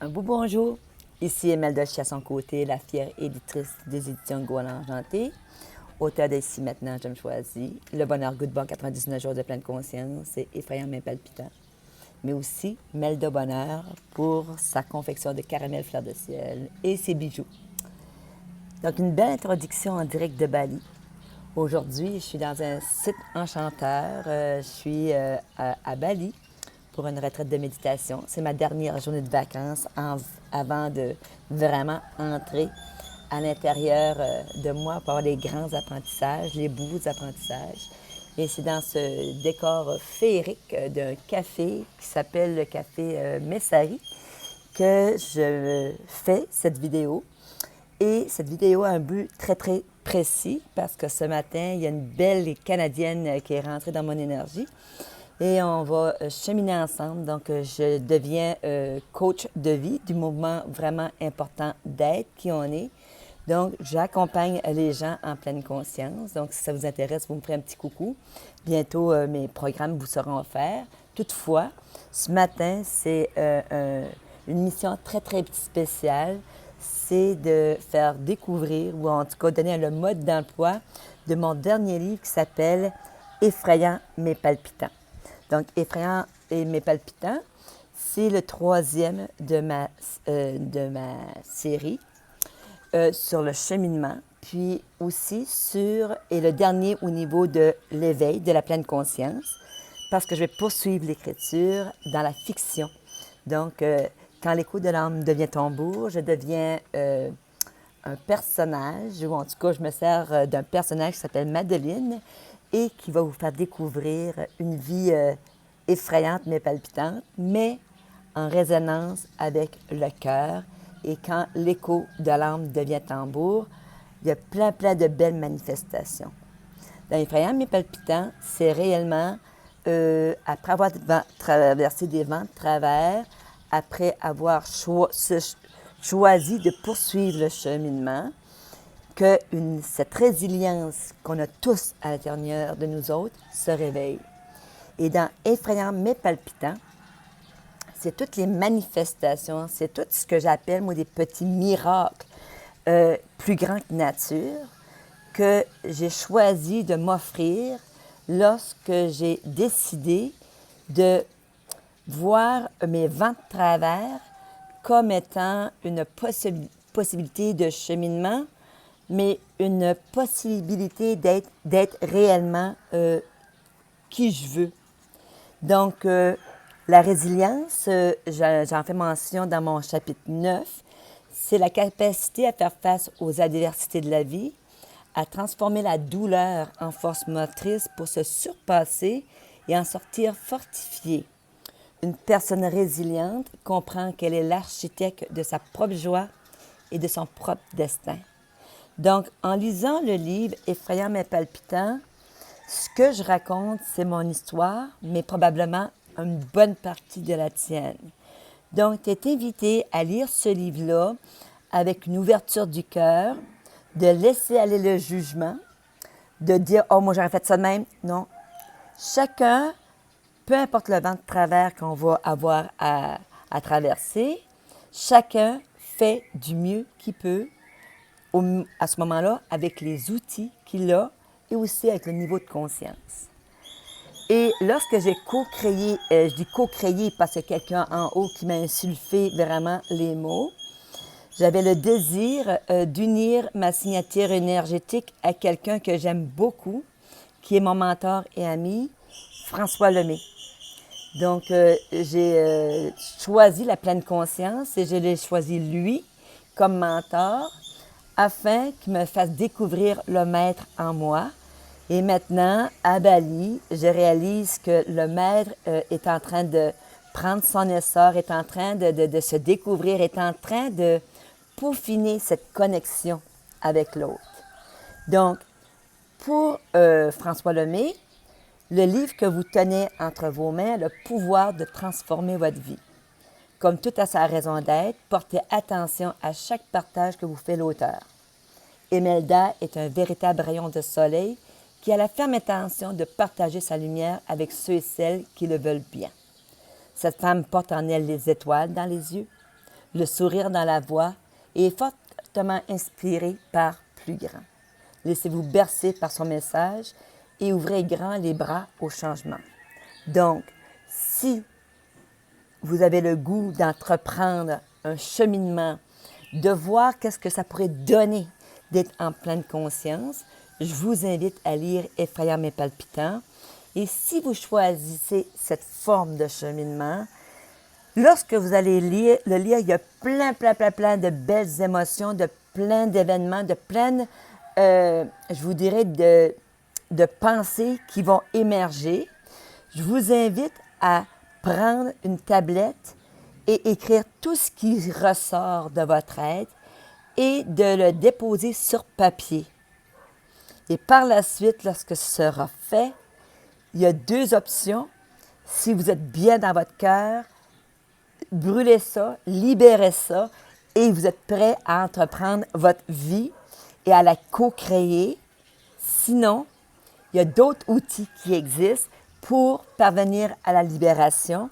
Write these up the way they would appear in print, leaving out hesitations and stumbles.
Un beau bonjour. Ici Imelda Chasson-Côté, la fière éditrice des éditions Goualan Enchanté, auteur d'Ici maintenant, je me choisis, Le bonheur goût de bon 99 jours de pleine conscience et Effrayant mais palpitant. Mais aussi Melda Bonheur pour sa confection de caramel fleur de ciel et ses bijoux. Donc, une belle introduction en direct de Bali. Aujourd'hui, je suis dans un site enchanteur. Je suis à Bali pour une retraite de méditation. C'est ma dernière journée de vacances avant de vraiment entrer à l'intérieur de moi pour avoir les grands apprentissages, les beaux apprentissages. Et c'est dans ce décor féerique d'un café qui s'appelle le café Messari que je fais cette vidéo. Et cette vidéo a un but très, très précis parce que ce matin, il y a une belle Canadienne qui est rentrée dans mon énergie et on va cheminer ensemble. Donc, je deviens coach de vie du mouvement vraiment important d'être qui on est. Donc, j'accompagne les gens en pleine conscience. Donc, si ça vous intéresse, vous me ferez un petit coucou. Bientôt, mes programmes vous seront offerts. Toutefois, ce matin, c'est une mission très, très spéciale. C'est de faire découvrir, ou en tout cas donner le mode d'emploi de mon dernier livre qui s'appelle « Effrayant mais palpitant ». Donc, « Effrayant mais palpitant », c'est le troisième de ma série sur le cheminement, puis aussi et le dernier au niveau de l'éveil, de la pleine conscience, parce que je vais poursuivre l'écriture dans la fiction. Donc, quand l'écho de l'âme devient tambour, je deviens un personnage, ou en tout cas, je me sers d'un personnage qui s'appelle Madeleine et qui va vous faire découvrir une vie effrayante mais palpitante, mais en résonance avec le cœur. Et quand l'écho de l'âme devient tambour, il y a plein de belles manifestations. Dans Effrayant mais palpitant, c'est réellement, après avoir traversé des vents de travers, après avoir choisi de poursuivre le cheminement, que cette résilience qu'on a tous à l'intérieur de nous autres se réveille. Et dans Effrayant mais palpitant, c'est toutes les manifestations, c'est tout ce que j'appelle, moi, des petits miracles plus grands que nature que j'ai choisi de m'offrir lorsque j'ai décidé de voir mes vents de travers comme étant une possibilité de cheminement, mais une possibilité d'être réellement qui je veux. Donc, la résilience, j'en fais mention dans mon chapitre 9, c'est la capacité à faire face aux adversités de la vie, à transformer la douleur en force motrice pour se surpasser et en sortir fortifié. Une personne résiliente comprend qu'elle est l'architecte de sa propre joie et de son propre destin. Donc, en lisant le livre Effrayant mais palpitant, ce que je raconte, c'est mon histoire, mais probablement une bonne partie de la tienne. Donc, tu es invité à lire ce livre-là avec une ouverture du cœur, de laisser aller le jugement, de dire « Oh, moi, j'aurais fait ça de même. » Non. Chacun, peu importe le vent de travers qu'on va avoir à traverser, chacun fait du mieux qu'il peut à ce moment-là avec les outils qu'il a et aussi avec le niveau de conscience. Et lorsque j'ai co-créé, je dis co-créé parce que quelqu'un en haut qui m'a insulfé vraiment les mots, j'avais le désir d'unir ma signature énergétique à quelqu'un que j'aime beaucoup, qui est mon mentor et ami, François Lemay. Donc, j'ai choisi la pleine conscience et je l'ai choisi lui comme mentor afin qu'il me fasse découvrir le maître en moi. Et maintenant, à Bali, je réalise que le maître est en train de prendre son essor, est en train de se découvrir, est en train de peaufiner cette connexion avec l'autre. Donc, pour François Lemay, le livre que vous tenez entre vos mains a le pouvoir de transformer votre vie. Comme tout à sa raison d'être, portez attention à chaque partage que vous fait l'auteur. Imelda est un véritable rayon de soleil qui a la ferme intention de partager sa lumière avec ceux et celles qui le veulent bien. Cette femme porte en elle les étoiles dans les yeux, le sourire dans la voix et fortement inspiré par plus grand. Laissez-vous bercer par son message et ouvrez grand les bras au changement. Donc, si vous avez le goût d'entreprendre un cheminement, de voir qu'est-ce que ça pourrait donner d'être en pleine conscience, je vous invite à lire Effrayant mais palpitant. Et si vous choisissez cette forme de cheminement, lorsque vous allez le lire, il y a plein de belles émotions, de plein d'événements, de plein, je vous dirais, de pensées qui vont émerger. Je vous invite à prendre une tablette et écrire tout ce qui ressort de votre être et de le déposer sur papier. Et par la suite, lorsque ce sera fait, il y a deux options. Si vous êtes bien dans votre cœur, brûlez ça, libérez ça et vous êtes prêt à entreprendre votre vie et à la co-créer. Sinon, il y a d'autres outils qui existent pour parvenir à la libération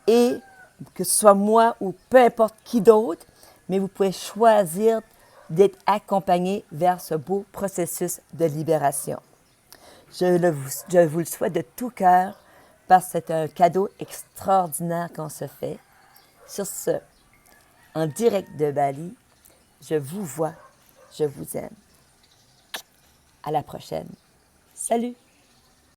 et que ce soit moi ou peu importe qui d'autre, mais vous pouvez choisir d'être accompagné vers ce beau processus de libération. Je vous le souhaite de tout cœur parce que c'est un cadeau extraordinaire qu'on se fait. Sur ce, en direct de Bali, je vous vois, je vous aime. À la prochaine. Salut!